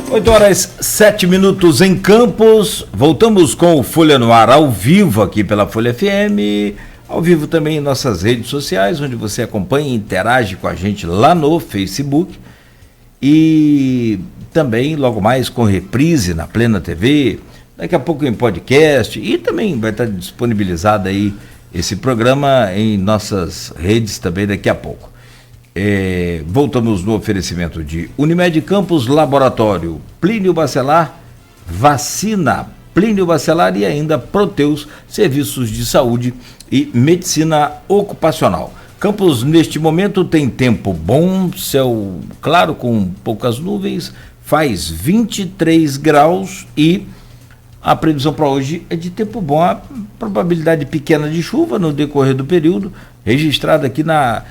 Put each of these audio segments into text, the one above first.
8h07 em Campos. Voltamos com o Folha no Ar ao vivo aqui pela Folha FM, ao vivo também em nossas redes sociais, onde você acompanha e interage com a gente lá no Facebook e também logo mais com reprise na Plena TV, daqui a pouco em podcast, e também vai estar disponibilizado aí esse programa em nossas redes também daqui a pouco. Voltamos no oferecimento de Unimed Campos, Laboratório Plínio Bacelar, Vacina Plínio Bacelar e ainda Proteus, Serviços de Saúde e Medicina Ocupacional. Campos, neste momento, tem tempo bom, céu claro com poucas nuvens, faz 23 graus e a previsão para hoje é de tempo bom. A probabilidade pequena de chuva no decorrer do período, registrada aqui na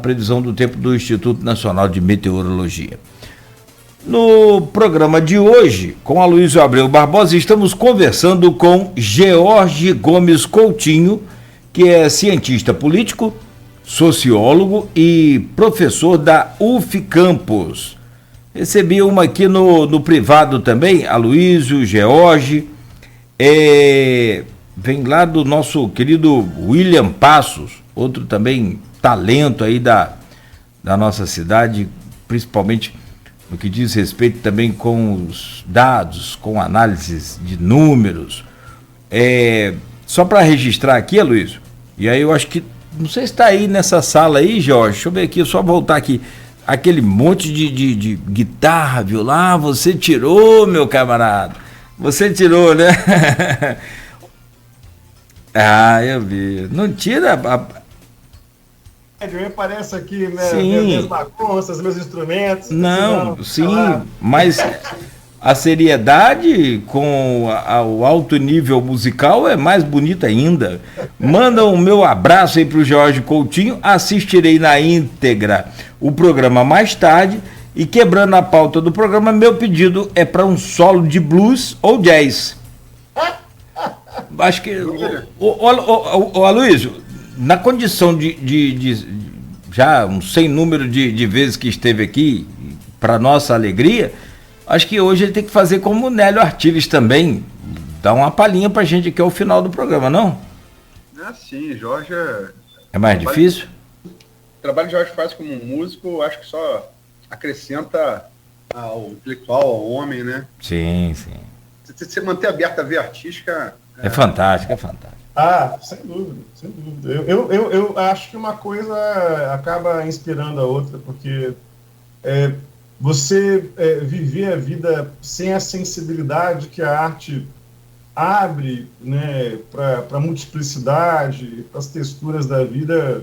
previsão do tempo do Instituto Nacional de Meteorologia. No programa de hoje, com Aloysio Abreu Barbosa, estamos conversando com George Gomes Coutinho, que é cientista político, sociólogo e professor da UF Campos. Recebi uma aqui no privado também, Aloysio, George, vem lá do nosso querido William Passos, outro também talento aí da nossa cidade, principalmente no que diz respeito também com os dados, com análises de números. Só para registrar aqui, Aloysio, e aí eu acho que, não sei se está aí nessa sala aí, Jorge, deixa eu ver aqui, só voltar aqui, aquele monte de guitarra, violão, você tirou, meu camarada, você tirou, né? Eu vi, não tira... Aparece aqui, né? Sim. Minhas bagunças, meus instrumentos. Não, sim, mas a seriedade com o alto nível musical é mais bonita ainda. Manda o meu abraço aí pro George Coutinho, assistirei na íntegra o programa mais tarde e, quebrando a pauta do programa, meu pedido é para um solo de blues ou jazz. Acho que o Aloysio, na condição de já um sem número de vezes que esteve aqui, para nossa alegria, acho que hoje ele tem que fazer como o Nélio Artiles também, dar uma palhinha pra gente aqui ao final do programa, não? Sim, Jorge... É mais difícil? O trabalho que Jorge faz como músico, acho que só acrescenta ao intelectual, ao homem, né? Sim. Você manter aberta a via artística... É fantástico, é fantástico. Sem dúvida, sem dúvida. Eu acho que uma coisa acaba inspirando a outra, porque você viver a vida sem a sensibilidade que a arte abre, né, para a multiplicidade, para as texturas da vida.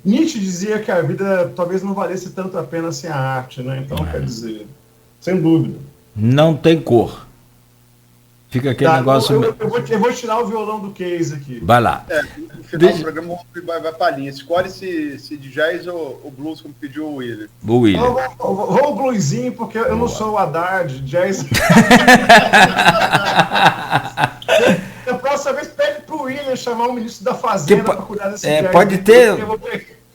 Nietzsche dizia que a vida talvez não valesse tanto a pena sem a arte, né? Então, quer dizer, sem dúvida. Não tem cor. Fica aquele negócio... Eu vou tirar o violão do case aqui. Vai lá. No final do programa vai pra linha. Escolhe se de jazz ou blues, como pediu o William. Vou o bluesinho, porque eu não sou o Haddad, jazz. Da próxima vez, pede pro William chamar o ministro da Fazenda para cuidar desse jazz.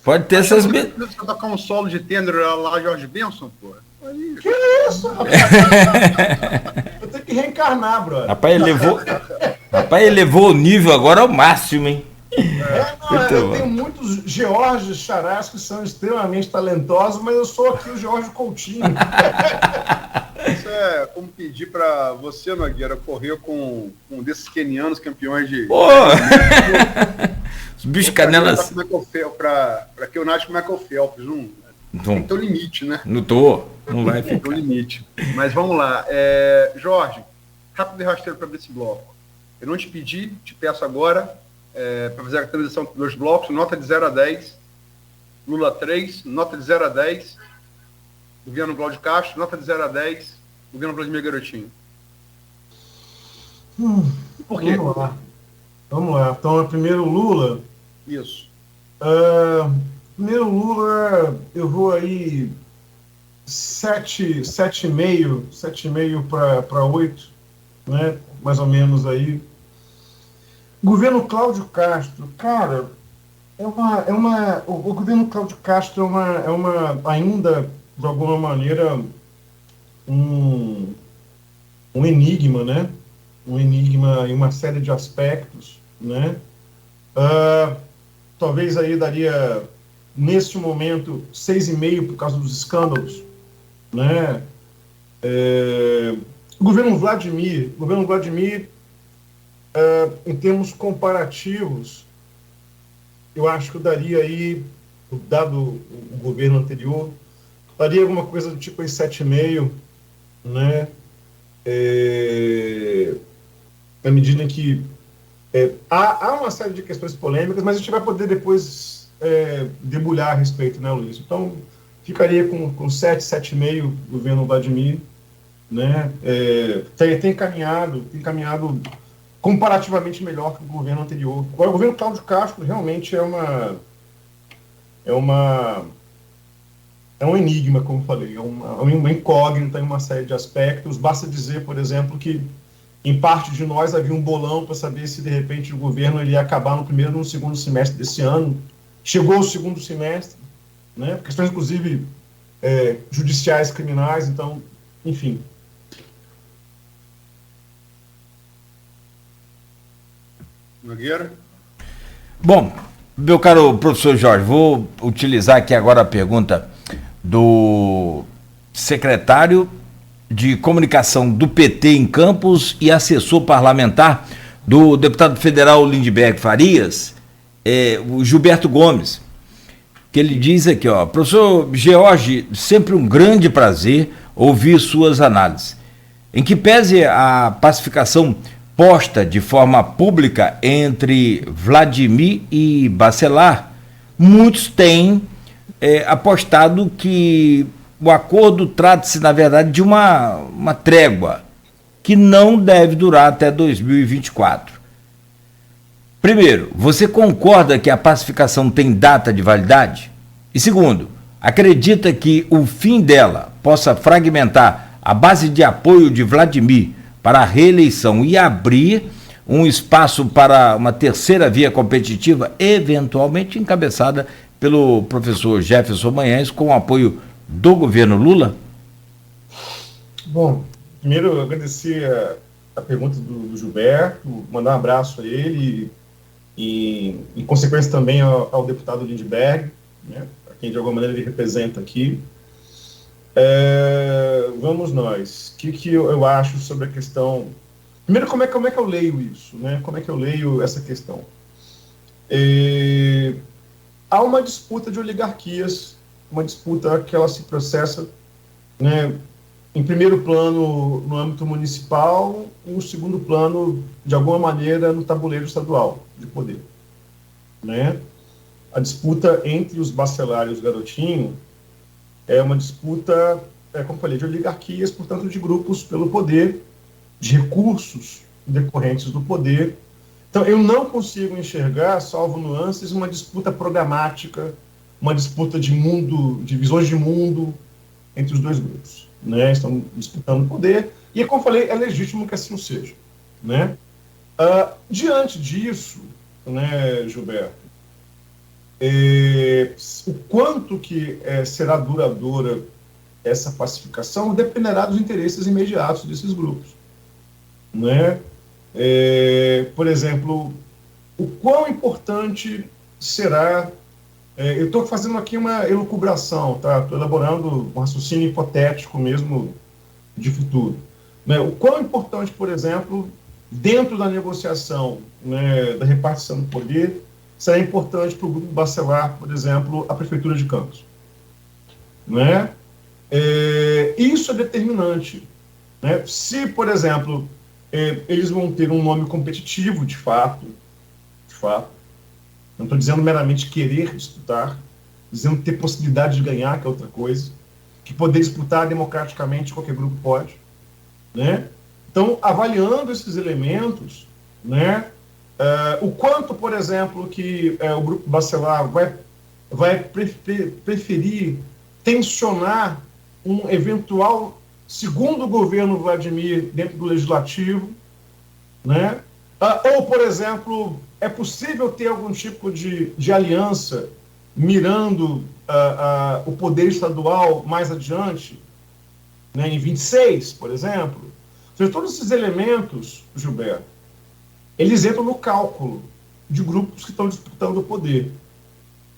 Pode ter essas... Você tocar um solo de tenor lá, George Benson, pô? Que isso, rapaz? Eu tenho que reencarnar, brother. Rapaz, ele levou o nível agora ao máximo, hein? Eu tenho muitos Georges Charás que são extremamente talentosos, mas eu sou aqui o George Coutinho. Isso é como pedir pra você, Nogueira, correr com um desses quenianos campeões de... Pô! Os bichos canelas... Pra que eu nade com o Michael Phelps, tem que ter um limite, né? Não vai ficar. Tem um limite. Mas vamos lá. Jorge, rápido e rasteiro para abrir esse bloco. Eu não te pedi, te peço agora, para fazer a transição dos dois blocos, nota de 0 a 10, Lula 3, nota de 0 a 10, governo Cláudio Castro, nota de 0 a 10, governo Vladimir Garotinho. Por quê? Vamos lá. Então, primeiro Lula. Isso. Primeiro Lula, eu vou aí 7,5 para 8, né? Mais ou menos aí. Governo Cláudio Castro, cara, o governo Cláudio Castro é uma ainda, de alguma maneira, um, um enigma, né? Um enigma em uma série de aspectos, né? Talvez aí daria, neste momento, 6,5 por causa dos escândalos, né? O governo Vladimir, em termos comparativos, eu acho que eu daria aí, dado o governo anterior, daria alguma coisa do tipo aí 7,5, né? Na medida em que há uma série de questões polêmicas, mas a gente vai poder depois debulhar a respeito, né, Luiz? Então, ficaria com 7,5 governo Vladimir, né? Tem caminhado comparativamente melhor que o governo anterior. Agora, o governo Cláudio Castro realmente é um enigma, como eu falei, é uma incógnita em uma série de aspectos. Basta dizer, por exemplo, que em parte de nós havia um bolão para saber se, de repente, o governo ele ia acabar no primeiro ou no segundo semestre desse ano. Chegou o segundo semestre, né? Questões, inclusive, judiciais, criminais, então, enfim. Nogueira? Bom, meu caro professor Jorge, vou utilizar aqui agora a pergunta do secretário de comunicação do PT em Campos e assessor parlamentar do deputado federal Lindbergh Farias, o Gilberto Gomes, que ele diz aqui, ó: professor George, sempre um grande prazer ouvir suas análises. Em que pese a pacificação posta de forma pública entre Vladimir e Bacelar, muitos têm apostado que o acordo trata-se, na verdade, de uma trégua que não deve durar até 2024. Primeiro, você concorda que a pacificação tem data de validade? E segundo, acredita que o fim dela possa fragmentar a base de apoio de Vladimir para a reeleição e abrir um espaço para uma terceira via competitiva, eventualmente encabeçada pelo professor Jefferson Manhães, com o apoio do governo Lula? Bom, primeiro agradecer a pergunta do Gilberto, mandar um abraço a ele e em consequência também ao deputado Lindbergh, né, a quem de alguma maneira ele representa aqui. Vamos nós. O que eu acho sobre a questão... Primeiro, como é que eu leio isso, né? Como é que eu leio essa questão? Há uma disputa de oligarquias, uma disputa que ela se processa, né, em primeiro plano no âmbito municipal e em segundo plano, de alguma maneira, no tabuleiro estadual de poder, né? A disputa entre os Bacelar e os Garotinho é uma disputa, como falei, de oligarquias, portanto, de grupos pelo poder, de recursos decorrentes do poder. Então, eu não consigo enxergar, salvo nuances, uma disputa programática, uma disputa de mundo, de visões de mundo entre os dois grupos, né? Estão disputando poder e, como falei, é legítimo que assim seja, né? Diante disso, né, Gilberto, o quanto que será duradoura essa pacificação dependerá dos interesses imediatos desses grupos, né? Por exemplo, o quão importante será... eu estou fazendo aqui uma elucubração, tá? Estou elaborando um raciocínio hipotético mesmo de futuro, né? O quão importante, por exemplo, dentro da negociação, né, da repartição do poder, será importante para o grupo Bacelar, por exemplo, a Prefeitura de Campos, né? Isso é determinante, né? Se, por exemplo, eles vão ter um nome competitivo, de fato, não estou dizendo meramente querer disputar, dizendo ter possibilidade de ganhar, que é outra coisa, que poder disputar democraticamente qualquer grupo pode, né? Então, avaliando esses elementos, né, o quanto, por exemplo, que o grupo Bacelar vai preferir tensionar um eventual segundo governo Vladimir dentro do legislativo, né? Ou, por exemplo, é possível ter algum tipo de aliança mirando o poder estadual mais adiante, né, em 26, por exemplo. Ou seja, todos esses elementos, Gilberto, eles entram no cálculo de grupos que estão disputando o poder.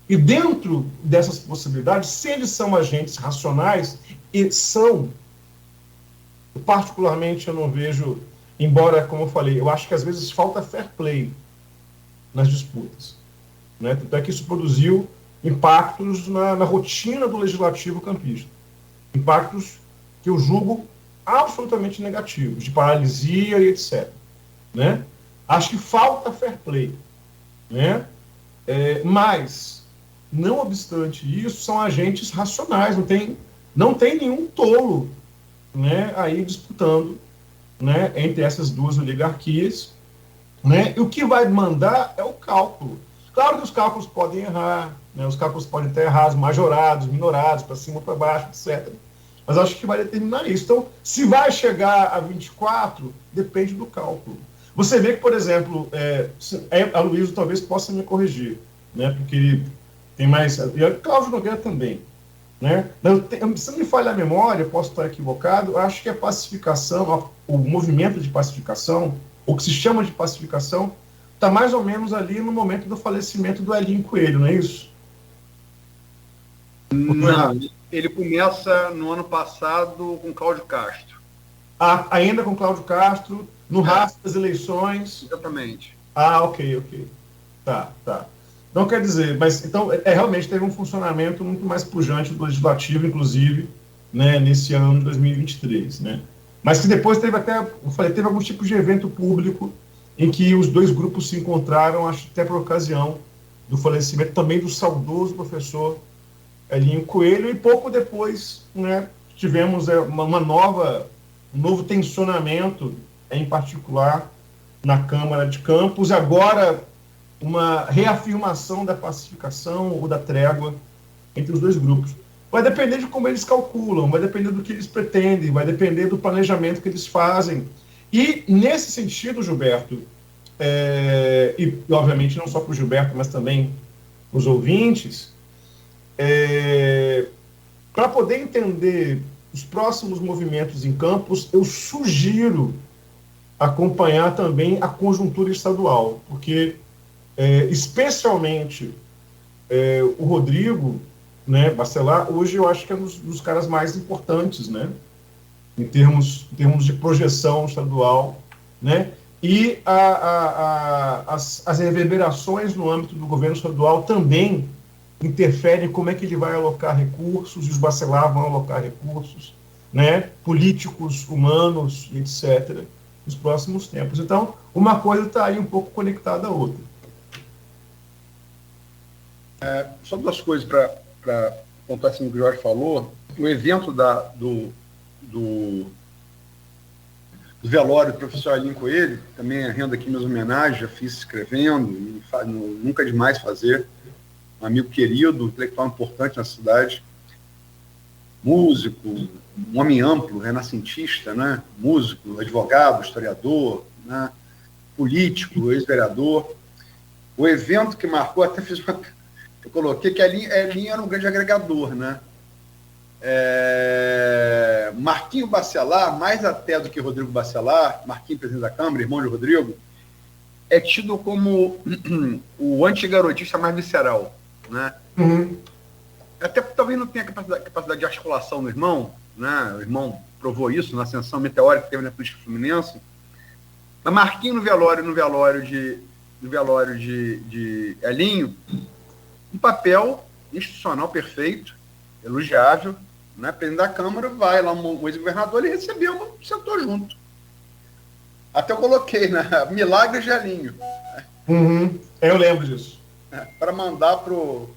E dentro dessas possibilidades, se eles são agentes racionais, e são, particularmente eu não vejo, embora, como eu falei, eu acho que às vezes falta fair play nas disputas. Né? Tanto é que isso produziu impactos na rotina do legislativo campista. Impactos que eu julgo absolutamente negativos, de paralisia e etc. Né? Acho que falta fair play. Né? Mas, não obstante isso, são agentes racionais, não tem nenhum tolo, né, aí disputando, né, entre essas duas oligarquias. Né? E o que vai mandar é o cálculo. Claro que os cálculos podem errar, né? Os cálculos podem estar errados, majorados, minorados, para cima ou para baixo, etc. Mas acho que vai determinar isso. Então, se vai chegar a 24, depende do cálculo. Você vê que, por exemplo, a Luísa talvez possa me corrigir, né? Porque ele tem mais... E o Cláudio Nogueira também. Né? Se não me falha a memória, posso estar equivocado, acho que a pacificação, o movimento de pacificação, o que se chama de pacificação, está mais ou menos ali no momento do falecimento do Elinho Coelho, não é isso? Não, ele começa no ano passado com Cláudio Castro. Ainda com Cláudio Castro, no rastro das eleições. Exatamente. Ok. Tá. Não quer dizer, mas então realmente teve um funcionamento muito mais pujante do legislativo, inclusive, né, nesse ano de 2023, né? Mas que depois teve teve alguns tipos de evento público em que os dois grupos se encontraram, acho até por ocasião do falecimento também do saudoso professor Elinho Coelho, e pouco depois, né, tivemos um novo tensionamento, em particular na Câmara de Campos, agora uma reafirmação da pacificação ou da trégua entre os dois grupos. Vai depender de como eles calculam, vai depender do que eles pretendem, vai depender do planejamento que eles fazem. E, nesse sentido, Gilberto, e obviamente não só para o Gilberto, mas também os ouvintes, para poder entender os próximos movimentos em Campos, eu sugiro acompanhar também a conjuntura estadual, porque especialmente o Rodrigo, né, Bacelar, hoje eu acho que é um dos caras mais importantes, né, em termos de projeção estadual, né, e as reverberações no âmbito do governo estadual também interferem como é que ele vai alocar recursos, e os Bacelar vão alocar recursos, né, políticos, humanos, etc., nos próximos tempos. Então, uma coisa está aí um pouco conectada à outra. Só duas coisas para pontuar assim o que o Jorge falou. O evento do velório do professor Elinho Coelho, também rendo aqui minhas homenagens, já fiz escrevendo, nunca é demais fazer. Um amigo querido, intelectual importante na cidade, músico, um homem amplo, renascentista, né? Músico, advogado, historiador, né? Político, ex-vereador. O evento que marcou, até fiz eu coloquei que Elinho era um grande agregador, né? Marquinho Bacelar, mais até do que Rodrigo Bacelar, Marquinho, presidente da Câmara, irmão de Rodrigo, é tido como o antigarotista mais visceral, né? Uhum. Até talvez não tenha capacidade de articulação do irmão, né? O irmão provou isso na ascensão meteórica que teve na política fluminense. Mas Marquinho no velório de Elinho, um papel institucional perfeito, elogiável, né? Presidente da Câmara, vai lá, o ex-governador, ele recebeu, sentou junto. Até eu coloquei, né? Milagres de Elinho. Uhum. Eu lembro disso. Para mandar pro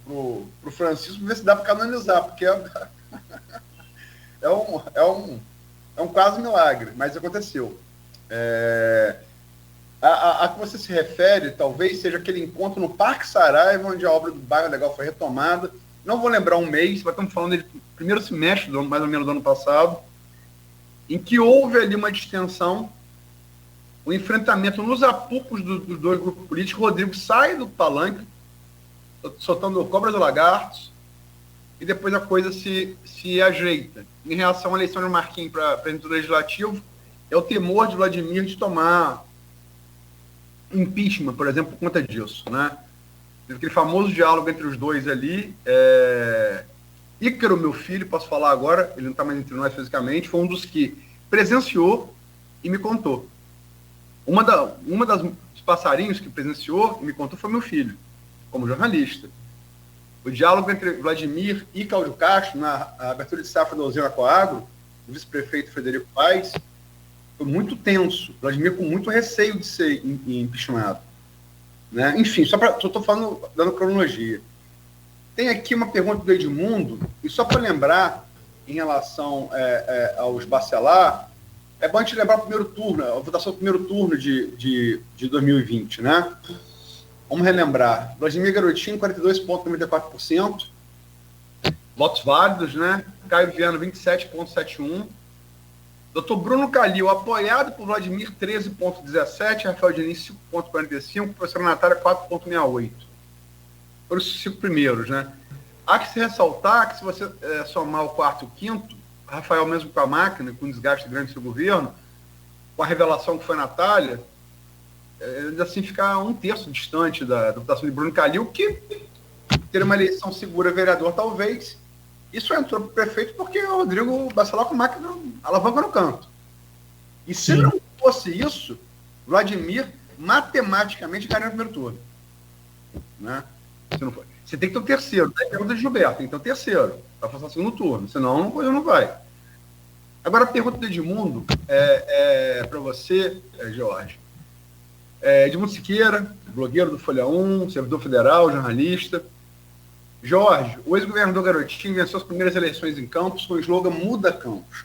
Francisco ver se dá para canonizar, porque é um quase milagre, mas aconteceu. A que você se refere, talvez, seja aquele encontro no Parque Saraiva, onde a obra do Bairro Legal foi retomada. Não vou lembrar um mês, mas estamos falando do primeiro semestre, mais ou menos do ano passado, em que houve ali uma distensão, o enfrentamento nos apucos dos dois grupos políticos. Rodrigo sai do palanque, soltando cobras e lagartos, e depois a coisa se ajeita. Em relação à eleição de Marquinhos para presidente do Legislativo, é o temor de Vladimir de tomar impeachment, por exemplo, por conta disso, né? Aquele famoso diálogo entre os dois ali. Ícaro, meu filho, posso falar agora, ele não está mais entre nós fisicamente, foi um dos que presenciou e me contou. Uma dos passarinhos que presenciou e me contou foi meu filho, como jornalista. O diálogo entre Vladimir e Cláudio Castro, na abertura de safra da usina Coagro, o vice-prefeito Frederico Paes, foi muito tenso. Vladimir com muito receio de ser impeachmentado. Né? Enfim, só estou falando, dando cronologia. Tem aqui uma pergunta do Edmundo, e só para lembrar, em relação aos Bacelar, é bom a gente lembrar o primeiro turno, a votação do primeiro turno de 2020, né? Vamos relembrar. Vladimir Garotinho, 42,94%. Votos válidos, né? Caio Viana, 27,71%. Dr. Bruno Calil, apoiado por Vladimir, 13,17%. Rafael Diniz, 5,45%. Professora Natália, 4,68%. Foram os 5 primeiros, né? Há que se ressaltar que se você somar o quarto e o quinto, Rafael mesmo com a máquina, com um desgaste grande do seu governo, com a revelação que foi a Natália, ainda assim fica 1/3 distante da votação de Bruno Calil, que ter uma eleição segura vereador, talvez. Isso entrou para o prefeito porque o Rodrigo Bacelar com a máquina alavanca no canto. E se não fosse isso, Vladimir matematicamente ganhou o primeiro turno. Né? Se não for. Você tem que ter um terceiro. Daí pergunta de Gilberto, tem que ter um terceiro para fazer o segundo turno, senão a coisa não vai. Agora, a pergunta do Edmundo para você, Jorge. Edmundo Siqueira, blogueiro do Folha 1, servidor federal, jornalista. Jorge, o ex-governador Garotinho venceu as primeiras eleições em Campos com o slogan Muda Campos,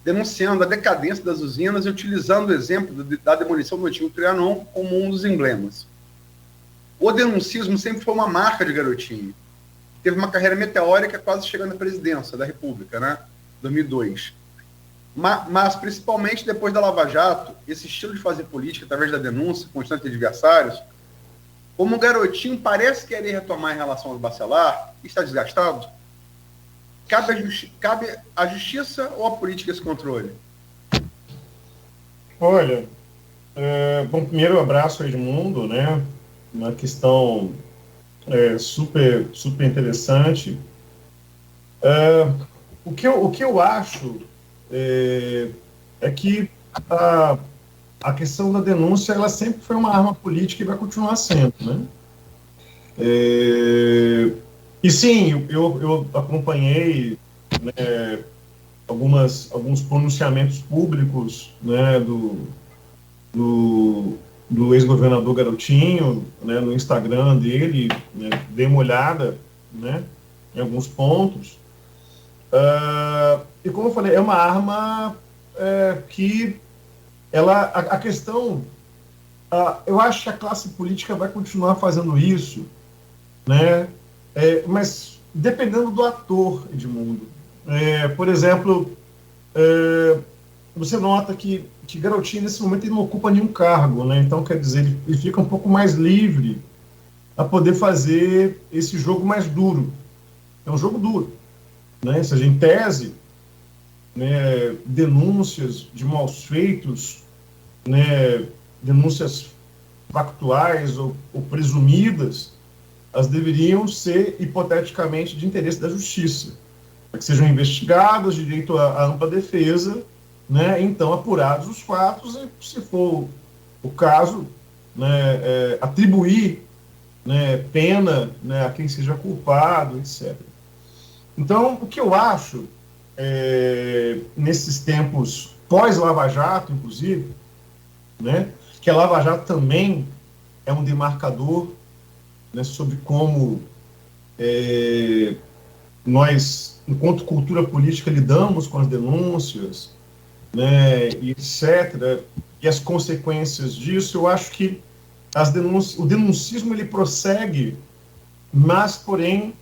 denunciando a decadência das usinas e utilizando o exemplo da demolição do antigo Trianon como um dos emblemas. O denuncismo sempre foi uma marca de Garotinho. Teve uma carreira meteórica quase chegando à presidência da República, né? 2002. Mas, principalmente depois da Lava Jato, esse estilo de fazer política através da denúncia constante de adversários, como o Garotinho parece querer retomar em relação ao Bacelar, está desgastado, cabe à justiça ou à política esse controle? Olha, bom, primeiro abraço ao Edmundo, né? Uma questão super interessante. O que eu acho é que a questão da denúncia ela sempre foi uma arma política e vai continuar sendo, né? E sim, eu acompanhei, né, alguns pronunciamentos públicos, né, do ex-governador Garotinho, né, no Instagram dele, né, dei uma olhada, né, em alguns pontos. E como eu falei, é uma arma que a questão, eu acho que a classe política vai continuar fazendo isso, né, mas dependendo do ator, Edmundo. Por exemplo, você nota que Garotinho, nesse momento, ele não ocupa nenhum cargo, né? Então, quer dizer, ele fica um pouco mais livre a poder fazer esse jogo mais duro. É um jogo duro, né? Ou seja, em tese, né, denúncias de maus feitos, né, denúncias factuais ou presumidas, elas deveriam ser, hipoteticamente, de interesse da justiça, para que sejam investigadas, direito à ampla defesa, né, então apurados os fatos e, se for o caso, né, atribuir, né, pena, né, a quem seja culpado, etc. Então, o que eu acho, nesses tempos pós-Lava Jato, inclusive, né, que a Lava Jato também é um demarcador, né, sobre como nós, enquanto cultura política, lidamos com as denúncias, né, e etc., e as consequências disso. Eu acho que o denuncismo ele prossegue, mas, porém,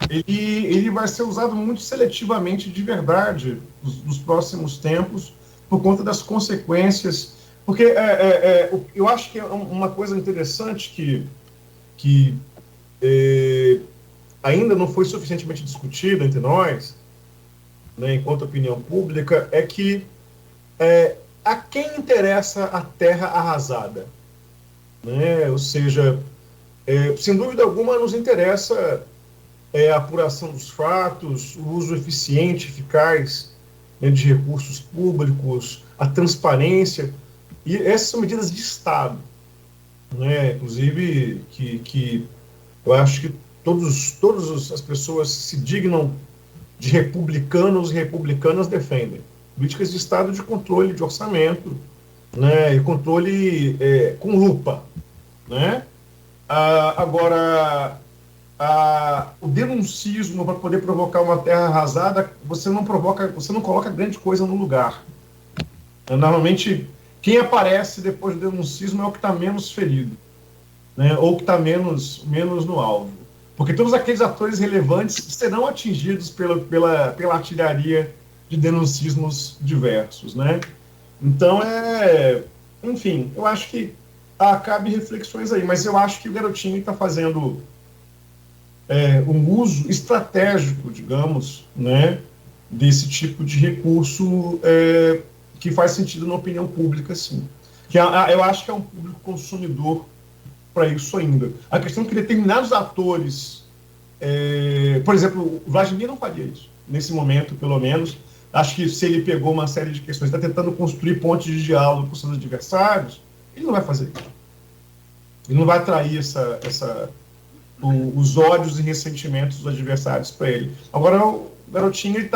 ele vai ser usado muito seletivamente, de verdade, nos próximos tempos, por conta das consequências. Porque eu acho que é uma coisa interessante que ainda não foi suficientemente discutida entre nós, né, enquanto opinião pública, é que a quem interessa a terra arrasada? Né? Ou seja, sem dúvida alguma nos interessa a apuração dos fatos, o uso eficiente, eficaz, né, de recursos públicos, a transparência, e essas são medidas de Estado, né? Inclusive que eu acho que todas as pessoas que se dignam de republicanos e republicanas defendem. Políticas de Estado de controle de orçamento, né, e controle com lupa. Né? Agora, o denuncismo para poder provocar uma terra arrasada, você não coloca grande coisa no lugar. Normalmente, quem aparece depois do denuncismo é o que está menos ferido, né? Ou que está menos no alvo. Porque todos aqueles atores relevantes serão atingidos pela artilharia de denuncismos diversos. Né? Então, enfim, eu acho que cabe reflexões aí, mas eu acho que o Garotinho está fazendo um uso estratégico, digamos, né, desse tipo de recurso que faz sentido na opinião pública, sim. Eu acho que é um público consumidor para isso ainda. A questão é que determinados atores, por exemplo, o Vladimir não faria isso, nesse momento, pelo menos. Acho que se ele pegou uma série de questões, está tentando construir pontes de diálogo com seus adversários, ele não vai fazer isso. Ele não vai atrair os ódios e ressentimentos dos adversários para ele. Agora, o Garotinho ele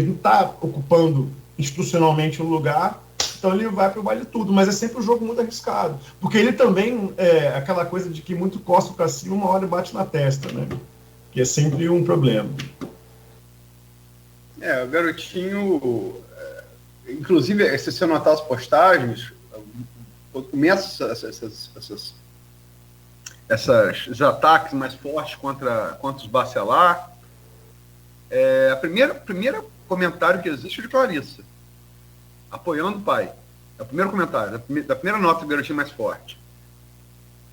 não está ocupando institucionalmente um lugar, então ele vai para o vale tudo, mas é sempre um jogo muito arriscado, porque ele também aquela coisa de que muito costa para cima, uma hora bate na testa, né? Que é sempre um problema. O Garotinho, inclusive, se você notar as postagens, quando começa esses ataques mais fortes contra os Bacelar, a primeira comentário que existe é de Clarissa, apoiando o pai. É o primeiro comentário, da primeira nota do Garotinho mais forte.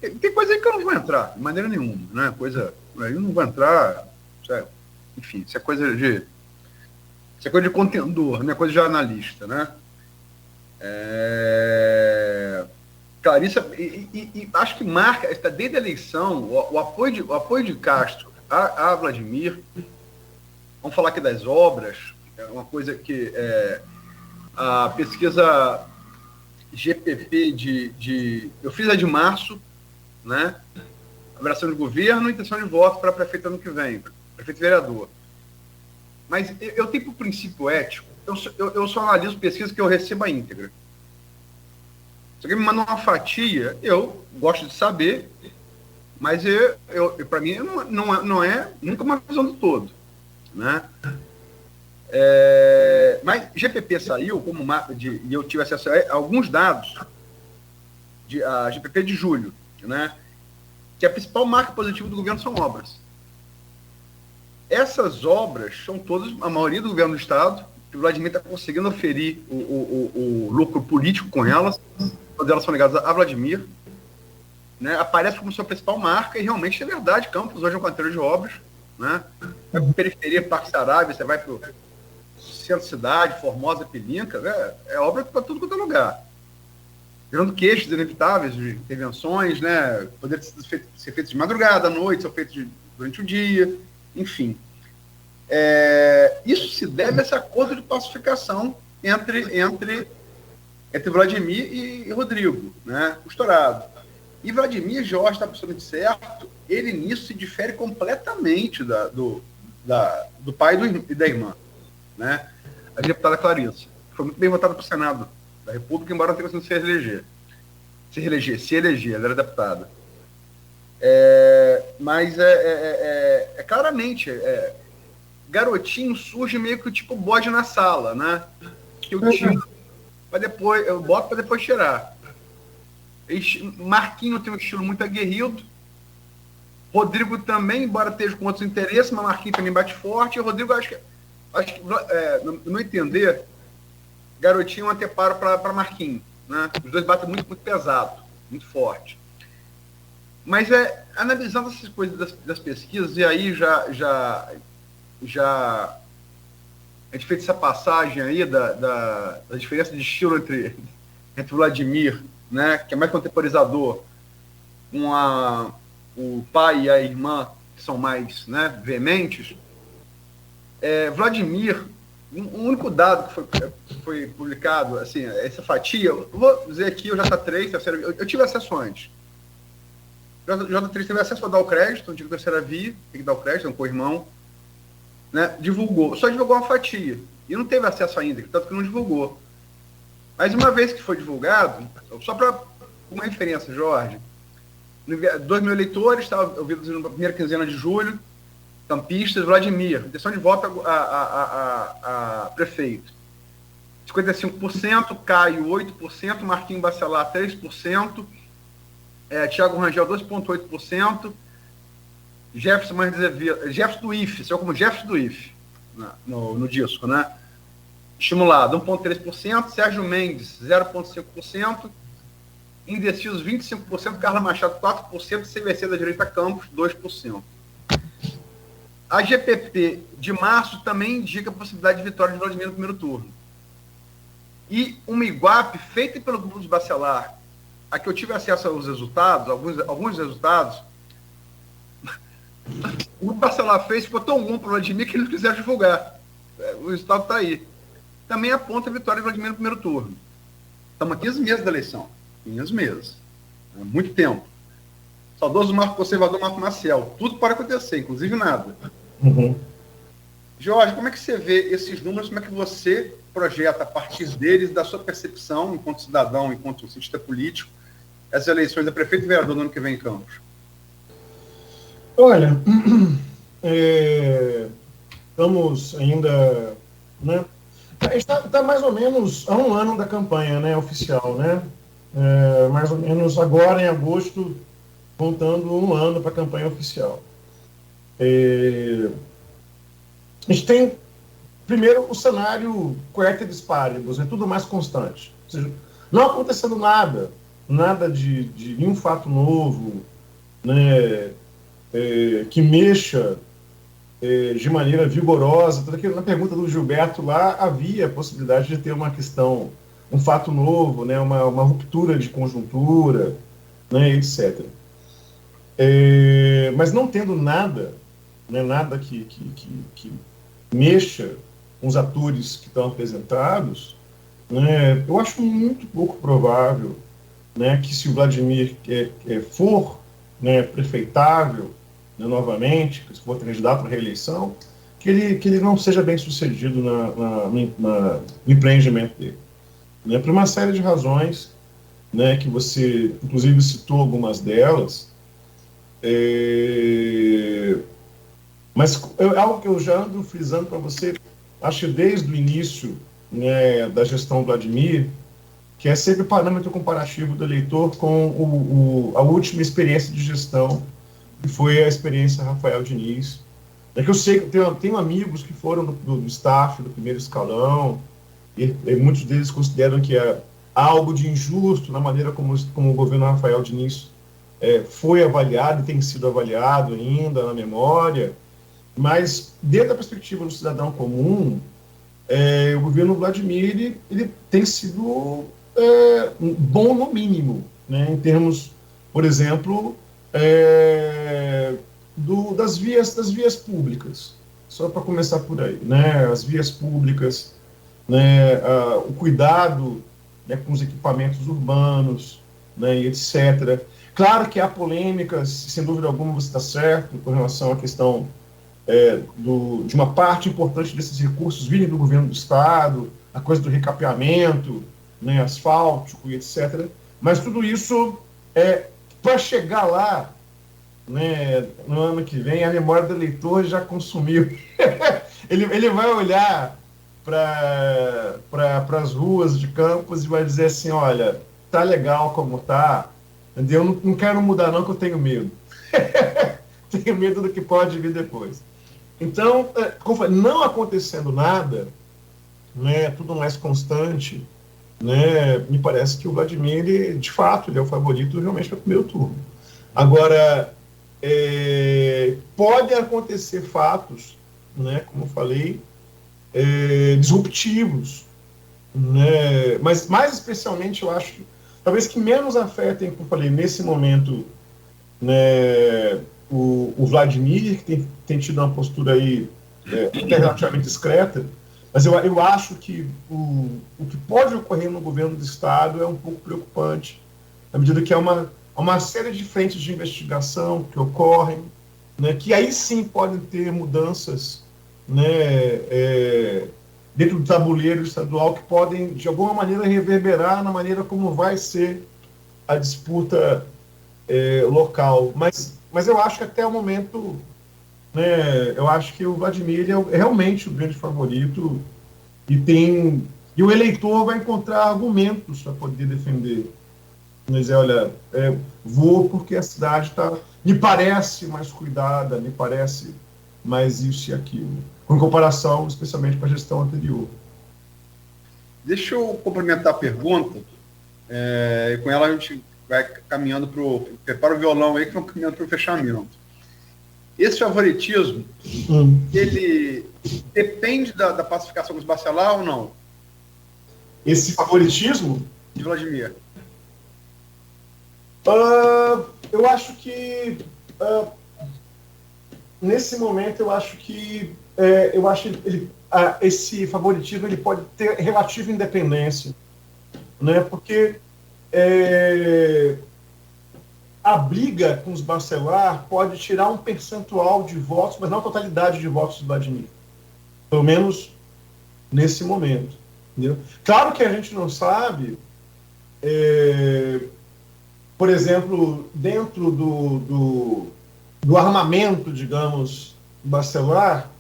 Tem coisa aí que eu não vou entrar, de maneira nenhuma, né? Eu não vou entrar, enfim, isso é coisa de contendor, não é coisa de jornalista, né? Clarissa, e acho que marca, desde a eleição, o apoio de Castro a Vladimir. Vamos falar aqui das obras, é uma coisa que a pesquisa GPP eu fiz a de março, né? Avaliação de governo e intenção de voto para prefeito ano que vem, prefeito e vereador. Mas eu tenho por princípio ético, eu só analiso pesquisa que eu recebo a íntegra. Se alguém me manda uma fatia, eu gosto de saber, mas para mim não é nunca uma visão do todo. Né? Mas GPP saiu como e eu tive acesso a alguns dados, a GPP de julho, né? Que a principal marca positiva do governo são obras. Essas obras são todas, a maioria do governo do Estado, que o Vladimir está conseguindo oferir o lucro político com elas, todas elas são ligadas a Vladimir, né? Aparece como sua principal marca, e realmente é verdade, Campos hoje é um canteiro de obras, né? Vai para a periferia, Parque Saraiva, você vai para o centro-cidade, Formosa, Pelinca, é obra para tudo quanto é lugar. Gerando queixos inevitáveis de intervenções, né? Poder ser feito de madrugada, à noite, ser feito durante o dia, enfim. Isso se deve a esse acordo de pacificação entre Vladimir e Rodrigo, né? Costurado. E Vladimir Jorge está absolutamente certo, ele nisso se difere completamente do pai e da irmã, né? A deputada Clarissa foi muito bem votada para o Senado da República, embora não tenha conseguido se eleger, ela era deputada. Mas claramente, Garotinho surge meio que o tipo bode na sala, né? Que eu tiro eu boto para depois tirar. Marquinho tem um estilo muito aguerrido. Rodrigo também, embora esteja com outros interesses, mas Marquinho também bate forte. E Rodrigo, acho que no meu entender, Garotinho é um anteparo para Marquinho, né? Os dois batem muito, muito pesado, muito forte. Mas analisando essas coisas das pesquisas, e aí já a gente fez essa passagem aí da diferença de estilo entre o Vladimir, né, que é mais contemporizador, com o pai e a irmã, que são mais, né, veementes. Vladimir, o único dado que foi publicado, assim, essa fatia, eu vou dizer aqui, o J3, eu tive acesso antes. O J3 teve acesso a dar o crédito, antigo terceira via, tem que dar o crédito, é um co-irmão, né, só divulgou uma fatia, e não teve acesso ainda, tanto que não divulgou. Mas uma vez que foi divulgado, só para uma referência, Jorge, 2.000 eleitores, estavam ouvidos na primeira quinzena de julho, campistas, Vladimir, intenção de voto a prefeito. 55%, Caio 8%, Marquinhos Bacelar 3%, Thiago Rangel 2,8%, Jefferson do IFE, saiu como Jefferson do IFE no disco, né? Estimulado 1,3%, Sérgio Mendes 0,5%, indecisos 25%, Carla Machado 4%, CVC da direita Campos 2%. A GPP de março também indica a possibilidade de vitória de Vladimir no primeiro turno. E uma Iguape feita pelo grupo de Bacelar, a que eu tive acesso aos resultados, alguns resultados, o grupo Bacelar fez, ficou tão bom para o Vladimir que eles quiseram divulgar. O resultado está aí. Também aponta a vitória de Vladimir no primeiro turno. Estamos a 15 meses da eleição. 15 meses. É muito tempo. Saudoso Marco Conservador Marco Maciel. Tudo pode acontecer, inclusive nada. Uhum. Jorge, como é que você vê esses números? Como é que você projeta, a partir deles, da sua percepção, enquanto cidadão, enquanto cientista político, as eleições da prefeito e vereador no ano que vem em Campos? Olha, estamos ainda, né? A gente está mais ou menos há um ano da campanha, né, oficial, né? Mais ou menos agora, em agosto, contando um ano para a campanha oficial. A gente tem, primeiro, o cenário coeteris paribus, é tudo mais constante. Ou seja, não acontecendo nada de nenhum fato novo, né, que mexa de maneira vigorosa. Na pergunta do Gilberto lá, havia a possibilidade de ter uma questão, um fato novo, né, uma ruptura de conjuntura, né, etc. Mas não tendo nada, né, nada que mexa com os atores que estão apresentados, né, eu acho muito pouco provável, né, que se o Vladimir for, né, prefeitável, né, novamente, se for candidato à reeleição, que ele não seja bem sucedido no empreendimento dele. Né, por uma série de razões, né, que você, inclusive, citou algumas delas, mas é algo que eu já ando frisando para você, acho que desde o início, né, da gestão Vladimir, que é sempre parâmetro comparativo do eleitor com a última experiência de gestão, que foi a experiência Rafael Diniz. É que eu sei que tenho amigos que foram do staff, do primeiro escalão, e muitos deles consideram que há algo de injusto na maneira como o governo Rafael Diniz foi avaliado e tem sido avaliado ainda na memória, mas dentro da perspectiva do cidadão comum, o governo Vladimir ele tem sido bom no mínimo, né, em termos, por exemplo, das vias públicas, só para começar por aí, né, as vias públicas, né, o cuidado, né, com os equipamentos urbanos, né, e etc. Claro que há polêmicas, sem dúvida alguma você está certo, com relação à questão de uma parte importante desses recursos virem do governo do Estado, a coisa do recapeamento, né, asfáltico e etc. Mas tudo isso, para chegar lá, né, no ano que vem, a memória do eleitor já consumiu. ele vai olhar para as ruas de Campos e vai dizer assim, olha, tá legal como tá, entendeu? Não quero mudar não, que eu tenho medo. Tenho medo do que pode vir depois. Então, não acontecendo nada, né, tudo mais constante, né, me parece que o Vladimir, de fato, ele é o favorito realmente para o primeiro turno. Agora, podem acontecer fatos, né, como eu falei, disruptivos, né, mas mais especialmente eu acho, talvez que menos afetem, como eu falei, nesse momento, né, o Vladimir, que tem tido uma postura aí até relativamente discreta, mas eu acho que o que pode ocorrer no governo do Estado é um pouco preocupante, à medida que há uma série de frentes de investigação que ocorrem, né, que aí sim podem ter mudanças, né, dentro do tabuleiro estadual que podem, de alguma maneira, reverberar na maneira como vai ser a disputa local. Mas eu acho que até o momento, né, eu acho que o Vladimir é realmente o grande favorito e o eleitor vai encontrar argumentos para poder defender. Mas olha, vou porque a cidade me parece mais cuidada, me parece mais isso e aquilo, com comparação, especialmente com a gestão anterior. Deixa eu complementar a pergunta, e com ela a gente vai caminhando prepara o violão aí que vamos caminhando para o fechamento. Esse favoritismo, ele depende da pacificação dos Bacelar ou não? Esse favoritismo? De Vladimir. Eu acho que nesse momento eu acho que esse favoritismo ele pode ter relativa independência, né? Porque a briga com os Bacelar pode tirar um percentual de votos, mas não a totalidade de votos do Vladimir, pelo menos nesse momento, entendeu? Claro que a gente não sabe. Por exemplo, dentro do armamento, digamos, Bacelar,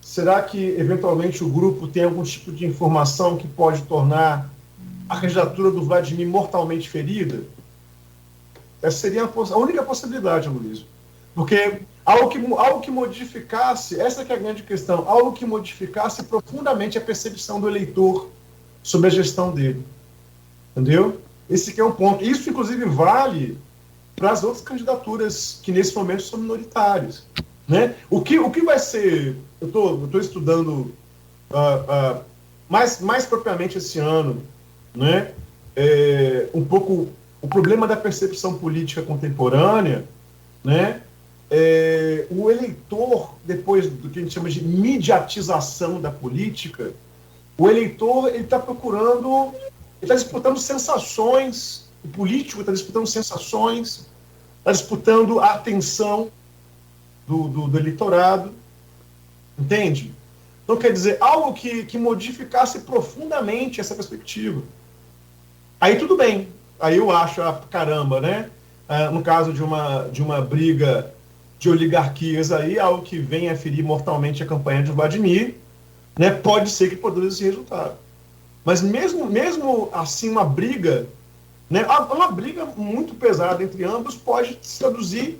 será que, eventualmente, o grupo tem algum tipo de informação que pode tornar a candidatura do Vladimir mortalmente ferida? Essa seria a única possibilidade, Luiz. Porque algo que modificasse, essa que é a grande questão, algo que modificasse profundamente a percepção do eleitor sobre a gestão dele. Entendeu? Esse que é um ponto. Isso, inclusive, vale para as outras candidaturas que, nesse momento, são minoritárias. Né? O que vai ser... Eu estou estudando mais propriamente esse ano, né? Um pouco o problema da percepção política contemporânea, né? O eleitor, depois do que a gente chama de mediatização da política, o eleitor está procurando... Ele está disputando sensações, o político está disputando sensações, está disputando a atenção do eleitorado, entende? Então, quer dizer, algo que modificasse profundamente essa perspectiva. Aí tudo bem, aí eu acho, caramba, né? No caso de uma briga de oligarquias aí, algo que venha a ferir mortalmente a campanha de Vladimir, né? Pode ser que produza esse resultado. Mas mesmo assim, uma briga, né, uma briga muito pesada entre ambos pode se traduzir,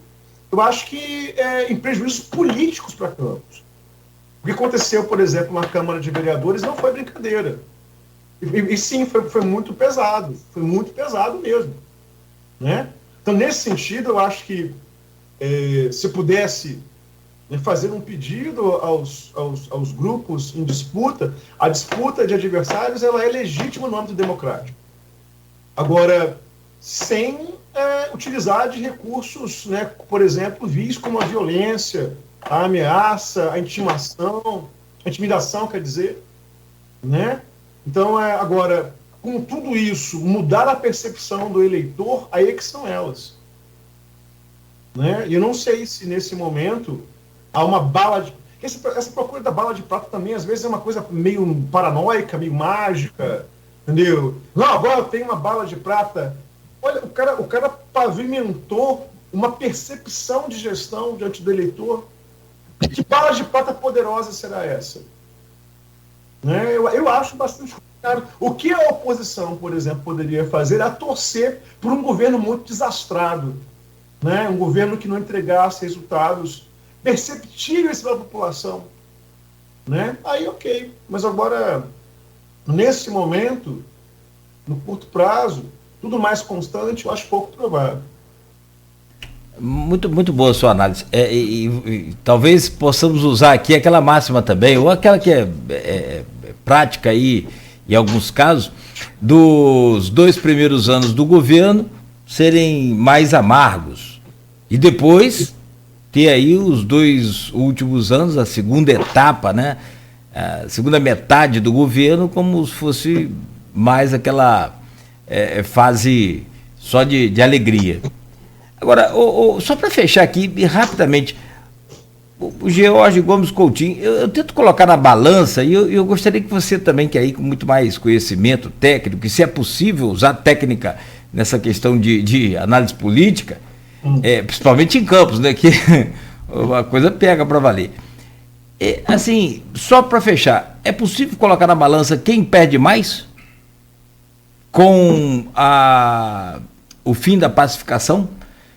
eu acho que em prejuízos políticos para ambos. O que aconteceu, por exemplo, na Câmara de Vereadores não foi brincadeira. E sim, foi muito pesado mesmo. Né? Então, nesse sentido, eu acho que se pudesse fazer um pedido aos grupos em disputa, a disputa de adversários ela é legítima no âmbito democrático. Agora, sem utilizar de recursos, né, por exemplo, vis como a violência, a ameaça, a intimidação, quer dizer, né? Então, agora, com tudo isso, mudar a percepção do eleitor, aí é que são elas. Né? E eu não sei se nesse momento há uma bala de... Essa procura da bala de prata também, às vezes, é uma coisa meio paranoica, meio mágica, entendeu? Não, agora tem uma bala de prata. Olha, o cara pavimentou uma percepção de gestão diante do eleitor. Que bala de prata poderosa será essa? Né? Eu acho bastante caro. O que a oposição, por exemplo, poderia fazer é torcer por um governo muito desastrado, né? Um governo que não entregasse resultados perceptíveis para a população, né? Aí ok, mas agora nesse momento, no curto prazo, tudo mais constante, eu acho pouco provável. Muito, muito boa a sua análise. E talvez possamos usar aqui aquela máxima também, ou aquela que é prática aí, em alguns casos, dos 2 primeiros anos do governo serem mais amargos. E depois ter aí os 2 últimos anos, a segunda etapa, né? A segunda metade do governo, como se fosse mais aquela fase só de alegria. Agora, só para fechar aqui, rapidamente, o George Gomes Coutinho, eu tento colocar na balança, e eu gostaria que você também, que aí com muito mais conhecimento técnico, e se é possível usar técnica nessa questão de análise política, principalmente em Campos, né, que a coisa pega para valer. Assim, só para fechar, é possível colocar na balança quem perde mais com o fim da pacificação?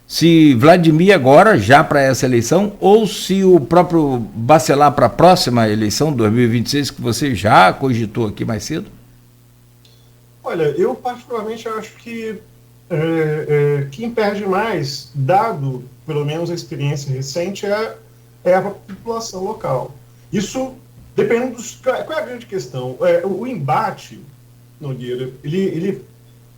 Se Vladimir agora, já para essa eleição, ou se o próprio Bacelar para a próxima eleição, 2026, que você já cogitou aqui mais cedo? Olha, eu particularmente acho que quem perde mais, dado pelo menos a experiência recente, é a população local. Isso depende dos... Qual é a grande questão? O embate, Nogueira,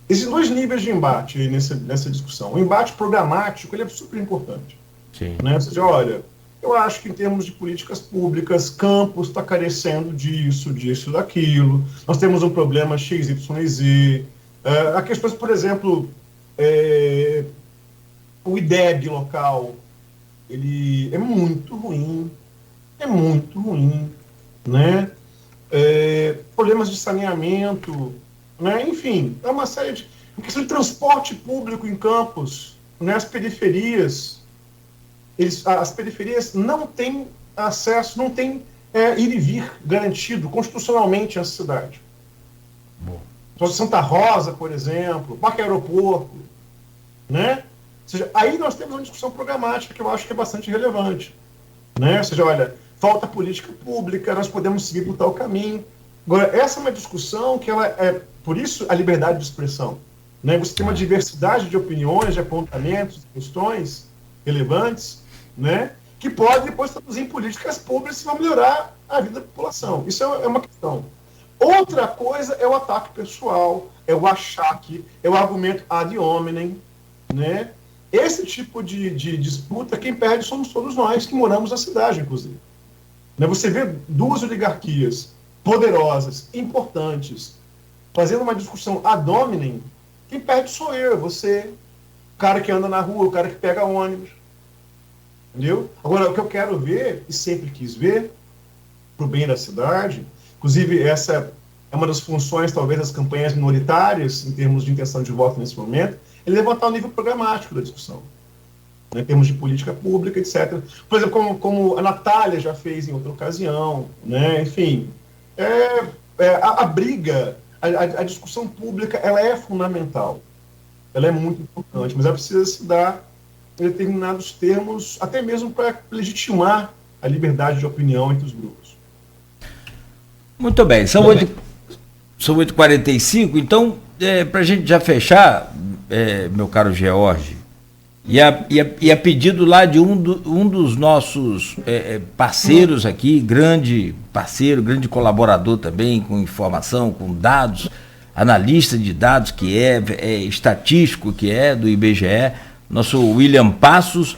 existem 2 níveis de embate nessa discussão. O embate programático, ele é super importante. Sim. Né? Ou seja, olha, eu acho que em termos de políticas públicas, Campos está carecendo disso, daquilo. Nós temos um problema XYZ. A questão, por exemplo, o IDEB local, ele é muito ruim, né? Problemas de saneamento, né? Enfim, é uma série de... questão de transporte público em Campos, né? As periferias não têm acesso, não têm ir e vir garantido constitucionalmente nessa cidade. Bom. Santa Rosa, por exemplo, Parque Aeroporto, né? Ou seja, aí nós temos uma discussão programática que eu acho que é bastante relevante, né? Ou seja, olha, falta política pública, nós podemos seguir por tal caminho. Agora, essa é uma discussão que ela por isso a liberdade de expressão, né? Você tem uma diversidade de opiniões, de apontamentos, de questões relevantes, né? Que pode depois traduzir em políticas públicas que vão melhorar a vida da população. Isso é uma questão. Outra coisa é o ataque pessoal, é o achaque, é o argumento ad hominem, né? Esse tipo de disputa, quem perde somos todos nós que moramos na cidade, inclusive. Né? Você vê 2 oligarquias poderosas, importantes, fazendo uma discussão ad hominem, quem perde sou eu, você, o cara que anda na rua, o cara que pega ônibus. Entendeu? Agora, o que eu quero ver, e sempre quis ver, para o bem da cidade, inclusive essa é uma das funções, talvez, das campanhas minoritárias, em termos de intenção de voto nesse momento, é levantar o nível programático da discussão, né, em termos de política pública, etc. Por exemplo, como a Natália já fez em outra ocasião, né, enfim, a briga, a discussão pública, ela é fundamental, ela é muito importante, mas ela precisa se dar em determinados termos, até mesmo para legitimar a liberdade de opinião entre os grupos. Muito bem, são 8h45, então, para a gente já fechar, meu caro George, e a pedido lá de um dos nossos parceiros aqui, grande parceiro, grande colaborador também, com informação, com dados, analista de dados que estatístico que do IBGE, nosso William Passos,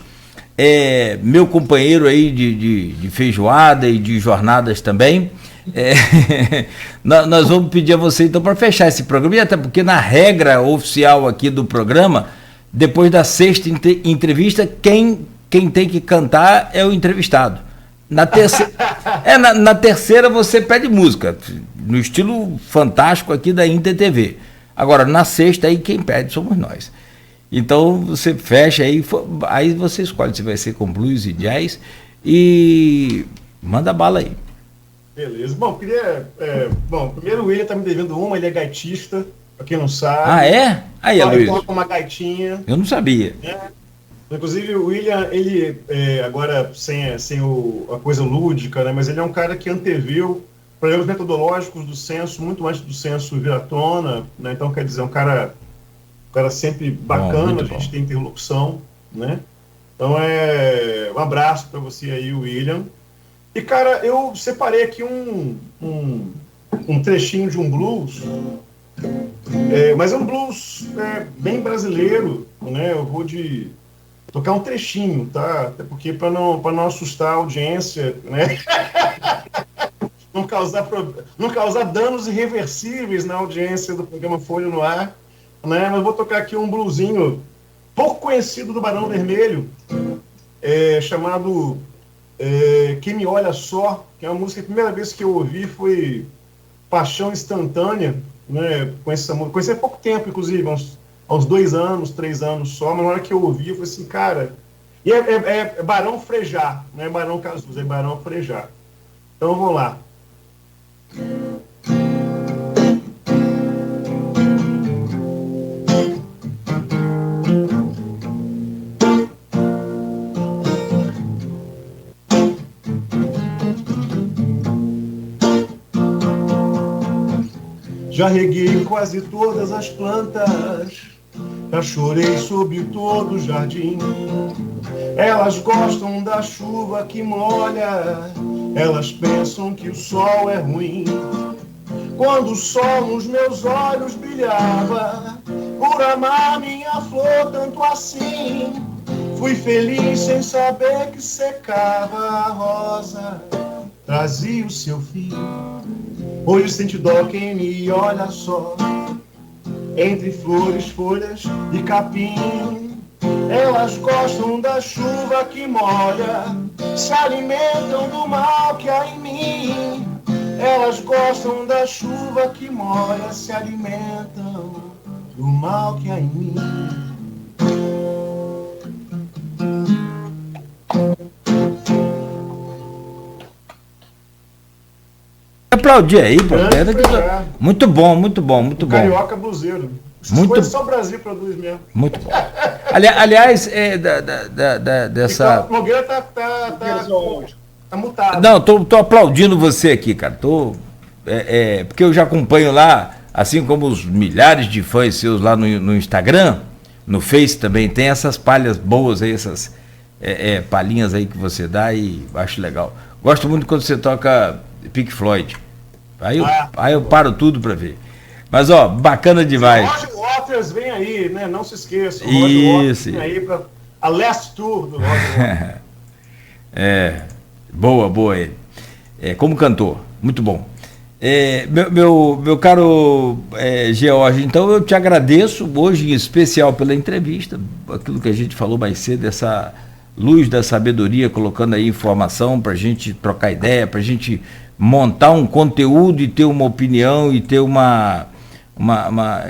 meu companheiro aí de feijoada e de jornadas também. Nós vamos pedir a você então para fechar esse programa, e até porque na regra oficial aqui do programa, depois da 6ª entrevista, quem tem que cantar é o entrevistado. Na terceira você pede música, no estilo fantástico aqui da Inter TV. Agora, na 6ª aí quem pede somos nós. Então você fecha aí você escolhe se vai ser com blues e jazz e manda bala aí. Beleza. Bom, primeiro o William está me devendo uma, ele é gaitista, para quem não sabe. Ah, é? Aí, Luiz. Toca uma gaitinha. Eu não sabia. Inclusive, o William, ele, agora sem a coisa lúdica, né, mas ele é um cara que anteviu problemas metodológicos do censo, muito antes do censo vir à tona, né, então, quer dizer, um cara sempre bacana, a gente tem interlocução, né? Então, um abraço para você aí, William. E, cara, eu separei aqui um trechinho de um blues, mas é um blues bem brasileiro, né? Eu vou tocar um trechinho, tá? Até porque para não assustar a audiência, né? não causar danos irreversíveis na audiência do programa Folha no Ar, né? Mas vou tocar aqui um bluesinho pouco conhecido do Barão Vermelho, chamado Quem Me Olha Só, que é uma música que a primeira vez que eu ouvi foi Paixão Instantânea, né? Conheci há pouco tempo, inclusive, uns 2 anos, 3 anos só, mas na hora que eu ouvi, eu falei assim, cara... E é Barão Frejá, não é Barão Cazuza, é Barão Frejá. Então, vamos lá. Já reguei quase todas as plantas, já chorei sobre todo o jardim. Elas gostam da chuva que molha, elas pensam que o sol é ruim. Quando o sol nos meus olhos brilhava, por amar minha flor tanto assim, fui feliz sem saber que secava a rosa, trazia o seu fim. Hoje sente dó quem me olha só, entre flores, folhas e capim. Elas gostam da chuva que molha, se alimentam do mal que há em mim. Elas gostam da chuva que molha, se alimentam do mal que há em mim. Aplaudir aí, pô. Muito bom, muito bom, muito bom. Carioca bluseiro. Muito... Só o Brasil produz mesmo. Muito bom. Aliás, dessa... Então, Nogueira tá mutado. Não, tô aplaudindo você aqui, cara. Porque eu já acompanho lá, assim como os milhares de fãs seus lá no Instagram, no Face também, tem essas palhas boas aí, essas palhinhas aí que você dá e acho legal. Gosto muito quando você toca Pink Floyd. Aí eu paro tudo pra ver. Mas, ó, bacana demais. Roger Waters vem aí, né? Não se esqueça. O Roger Waters vem aí pra a last tour do Roger Waters. Boa ele. Como cantor, muito bom. Meu caro George, então eu te agradeço hoje em especial pela entrevista, aquilo que a gente falou mais cedo, essa luz da sabedoria, colocando aí informação para a gente trocar ideia, para a gente montar um conteúdo e ter uma opinião e ter uma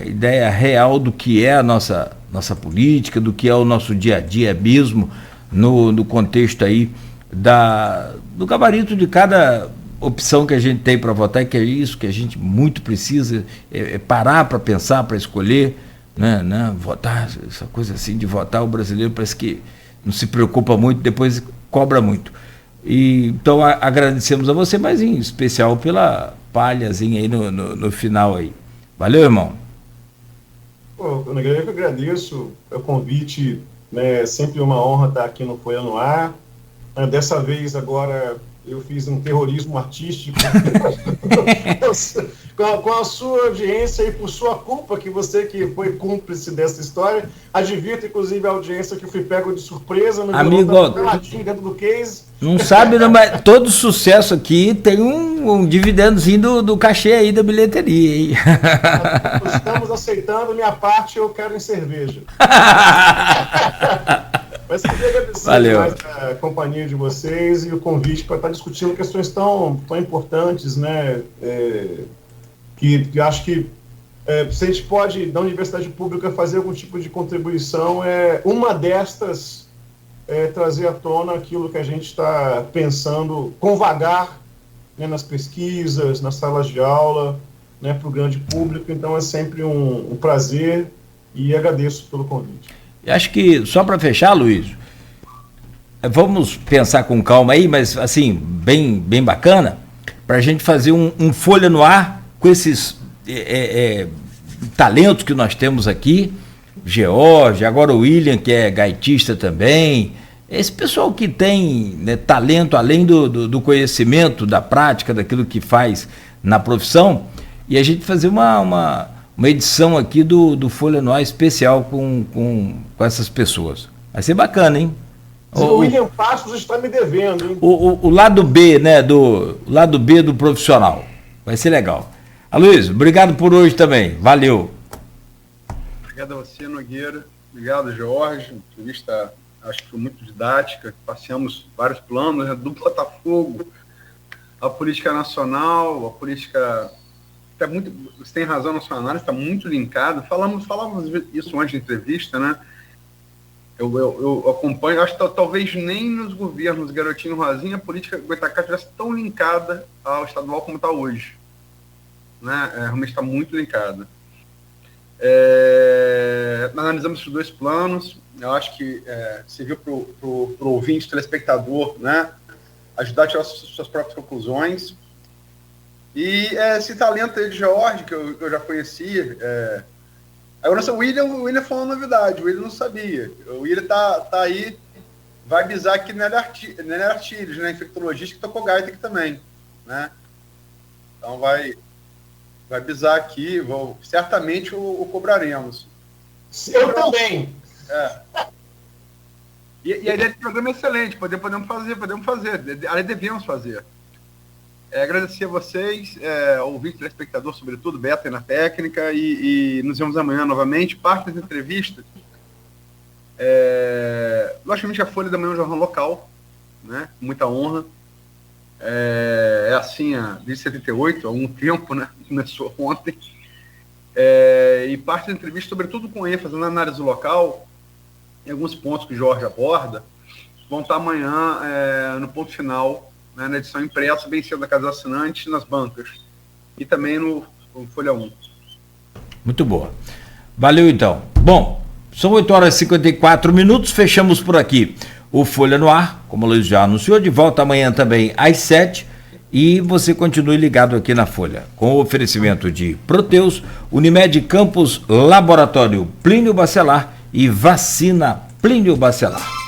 ideia real do que é a nossa política, do que é o nosso dia a dia mesmo, no contexto aí do gabarito de cada opção que a gente tem para votar, e que é isso que a gente muito precisa, parar para pensar, para escolher, né? Votar, essa coisa assim de votar, o brasileiro parece que não se preocupa muito, depois cobra muito. Então agradecemos a você, mas em especial pela palhazinha aí no final aí. Valeu, irmão. Eu agradeço o convite, né? Sempre uma honra estar aqui no Folha no Ar. Dessa vez agora eu fiz um terrorismo artístico com a sua audiência e por sua culpa, que você que foi cúmplice dessa história. Advirto, inclusive, a audiência que fui pego de surpresa no amigo, dentro do case. Não sabe, não, mas todo sucesso aqui tem um dividendozinho do cachê aí da bilheteria, hein? Estamos aceitando, minha parte eu quero em cerveja. Mas queria agradecer mais a companhia de vocês e o convite para estar discutindo questões tão importantes, né? Que acho que se a gente pode, da universidade pública, fazer algum tipo de contribuição, uma destas trazer à tona aquilo que a gente está pensando, convagar, né, nas pesquisas, nas salas de aula, né, para o grande público. Então é sempre um prazer e agradeço pelo convite. Acho que, só para fechar, Luiz, vamos pensar com calma aí, mas assim, bem bacana, para a gente fazer um Folha no Ar com esses talentos que nós temos aqui, George, agora o William, que é gaitista também, esse pessoal que tem, né, talento além do conhecimento, da prática, daquilo que faz na profissão, e a gente fazer uma edição aqui do Folha no Ar especial com essas pessoas. Vai ser bacana, hein? O William Passos está me devendo, hein? O lado B, né? O lado B do profissional. Vai ser legal. Aloysio, obrigado por hoje também. Valeu. Obrigado a você, Nogueira. Obrigado, Jorge. A entrevista, acho que foi muito didática. Passeamos vários planos, né, do Botafogo, a política nacional, a política... Tá muito, você tem razão na sua análise, está muito linkado. Falamos isso antes da entrevista, né? Eu acompanho, acho que talvez nem nos governos Garotinho Rosinha a política Goitacá estivesse tão linkada ao estadual como está hoje. Né? Realmente está muito linkada. Analisamos os dois planos, eu acho que serviu para o ouvinte, telespectador, né? Ajudar a tirar suas próprias conclusões. E esse talento aí de Jorge, que eu já conhecia, agora o William foi uma novidade, o William não sabia. O William tá aí, vai bisar aqui no Hélio Artiles, né, infectologista, que tocou gaita aqui também, né? Então vai bisar aqui, certamente o cobraremos. Eu também. E a ideia do programa é excelente, podemos fazer, aliás, devemos fazer. Agradecer a vocês, ouvinte, telespectador, sobretudo, Beto aí na técnica, e nos vemos amanhã novamente. Parte das entrevistas, logicamente a Folha da Manhã é um jornal local, né, com muita honra. Assim, desde 78, há um tempo, né, começou ontem. E parte da entrevista, sobretudo com ênfase na análise local, em alguns pontos que o Jorge aborda, vão estar amanhã no ponto final, né, na edição impressa, bem cedo da Casa dos Assinantes, nas bancas. E também no Folha 1. Muito boa. Valeu, então. Bom, são 8h54, fechamos por aqui o Folha no Ar, como o Luiz já anunciou, de volta amanhã também às 7h, e você continue ligado aqui na Folha, com o oferecimento de Proteus, Unimed Campos, Laboratório Plínio Bacelar e Vacina Plínio Bacelar.